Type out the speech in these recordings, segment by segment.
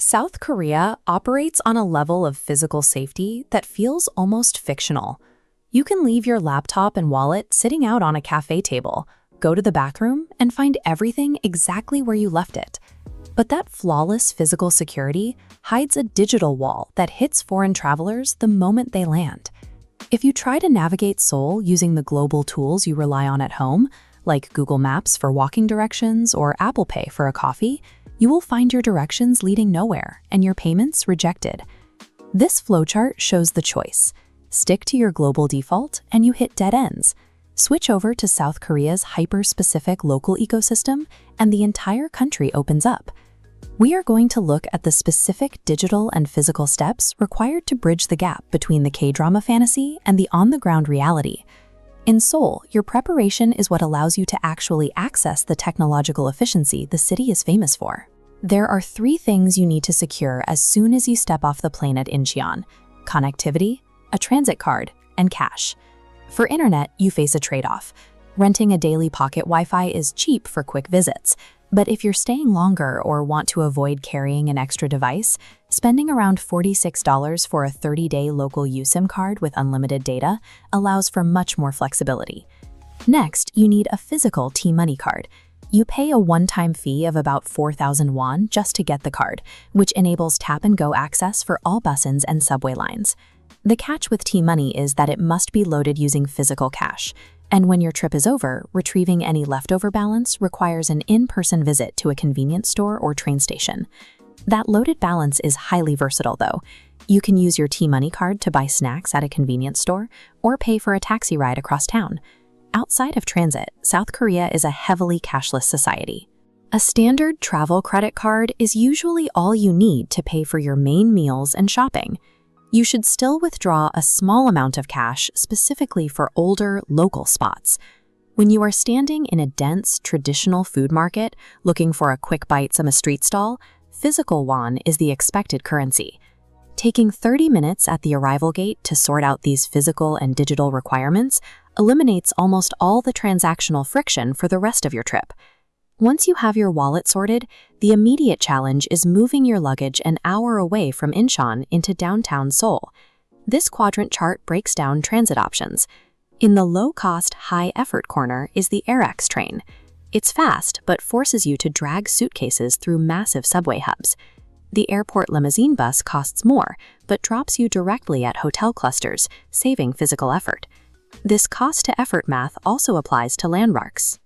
South Korea operates on a level of physical safety that feels almost fictional. You can leave your laptop and wallet sitting out on a cafe table, go to the bathroom, and find everything exactly where you left it. But that flawless physical security hides a digital wall that hits foreign travelers the moment they land. If you try to navigate Seoul using the global tools you rely on at home, like Google Maps for walking directions or Apple Pay for a coffee, you will find your directions leading nowhere and your payments rejected. This flowchart shows the choice. Stick to your global default and you hit dead ends. Switch over to South Korea's hyper-specific local ecosystem and the entire country opens up. We are going to look at the specific digital and physical steps required to bridge the gap between the K-drama fantasy and the on-the-ground reality. In Seoul, your preparation is what allows you to actually access the technological efficiency the city is famous for. There are 3 things you need to secure as soon as you step off the plane at Incheon: connectivity, a transit card, and cash. For internet, you face a trade-off. Renting a daily pocket Wi-Fi is cheap for quick visits, but if you're staying longer or want to avoid carrying an extra device, spending around $46 for a 30-day local eSIM card with unlimited data allows for much more flexibility. Next, you need a physical T-Money card. You pay a one-time fee of about 4,000 won just to get the card, which enables tap-and-go access for all buses and subway lines. The catch with T-Money is that it must be loaded using physical cash, and when your trip is over, retrieving any leftover balance requires an in-person visit to a convenience store or train station. That loaded balance is highly versatile, though. You can use your T-Money card to buy snacks at a convenience store or pay for a taxi ride across town. Outside of transit, South Korea is a heavily cashless society. A standard travel credit card is usually all you need to pay for your main meals and shopping. You should still withdraw a small amount of cash specifically for older, local spots. When you are standing in a dense, traditional food market looking for a quick bite from a street stall, physical won is the expected currency. Taking 30 minutes at the arrival gate to sort out these physical and digital requirements eliminates almost all the transactional friction for the rest of your trip. Once you have your wallet sorted, the immediate challenge is moving your luggage an hour away from Incheon into downtown Seoul. This quadrant chart breaks down transit options. In the low-cost, high-effort corner is the AREX train. It's fast, but forces you to drag suitcases through massive subway hubs. The airport limousine bus costs more, but drops you directly at hotel clusters, saving physical effort. This cost-to-effort math also applies to landmarks.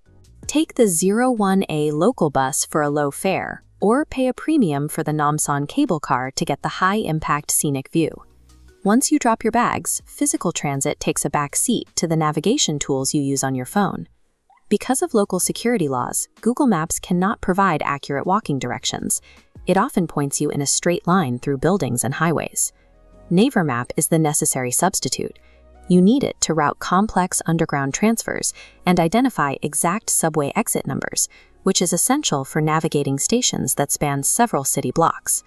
Take the 01A local bus for a low fare, or pay a premium for the Namsan cable car to get the high-impact scenic view. Once you drop your bags, physical transit takes a back seat to the navigation tools you use on your phone. Because of local security laws, Google Maps cannot provide accurate walking directions. It often points you in a straight line through buildings and highways. Naver Map is the necessary substitute. You need it to route complex underground transfers and identify exact subway exit numbers, which is essential for navigating stations that span several city blocks.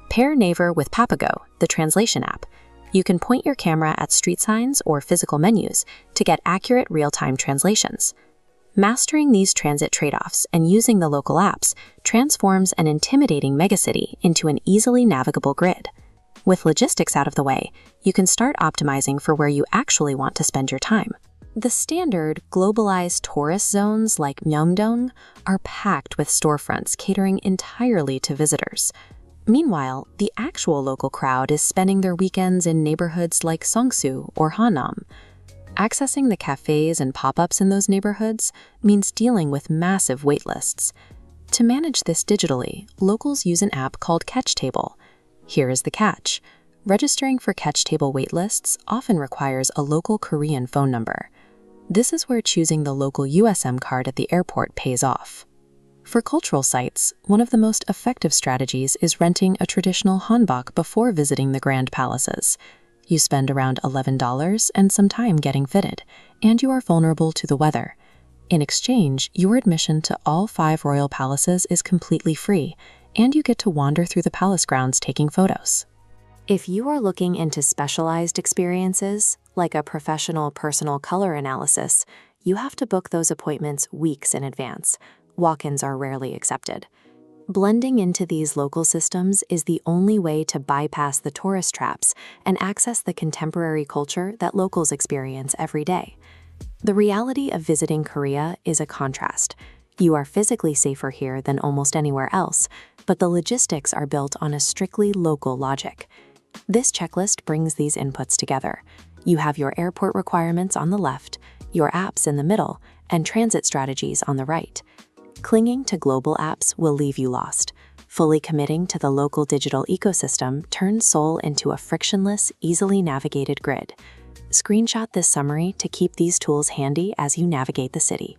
Pair Naver with Papago, the translation app. You can point your camera at street signs or physical menus to get accurate real-time translations. Mastering these transit trade-offs and using the local apps transforms an intimidating megacity into an easily navigable grid. With logistics out of the way, you can start optimizing for where you actually want to spend your time. The standard, globalized tourist zones like Myeongdong are packed with storefronts catering entirely to visitors. Meanwhile, the actual local crowd is spending their weekends in neighborhoods like Seongsu or Hanam. Accessing the cafes and pop-ups in those neighborhoods means dealing with massive waitlists. To manage this digitally, locals use an app called Catchtable. Here is the catch. Registering for Catchtable waitlists often requires a local Korean phone number. This is where choosing the local USM card at the airport pays off. For cultural sites, one of the most effective strategies is renting a traditional hanbok before visiting the grand palaces. You spend around $11 and some time getting fitted, and you are vulnerable to the weather. In exchange, your admission to all 5 royal palaces is completely free, and you get to wander through the palace grounds taking photos. If you are looking into specialized experiences, like a professional personal color analysis, you have to book those appointments weeks in advance. Walk-ins are rarely accepted. Blending into these local systems is the only way to bypass the tourist traps and access the contemporary culture that locals experience every day. The reality of visiting Korea is a contrast. You are physically safer here than almost anywhere else, but the logistics are built on a strictly local logic. This checklist brings these inputs together. You have your airport requirements on the left, your apps in the middle, and transit strategies on the right. Clinging to global apps will leave you lost. Fully committing to the local digital ecosystem turns Seoul into a frictionless, easily navigated grid. Screenshot this summary to keep these tools handy as you navigate the city.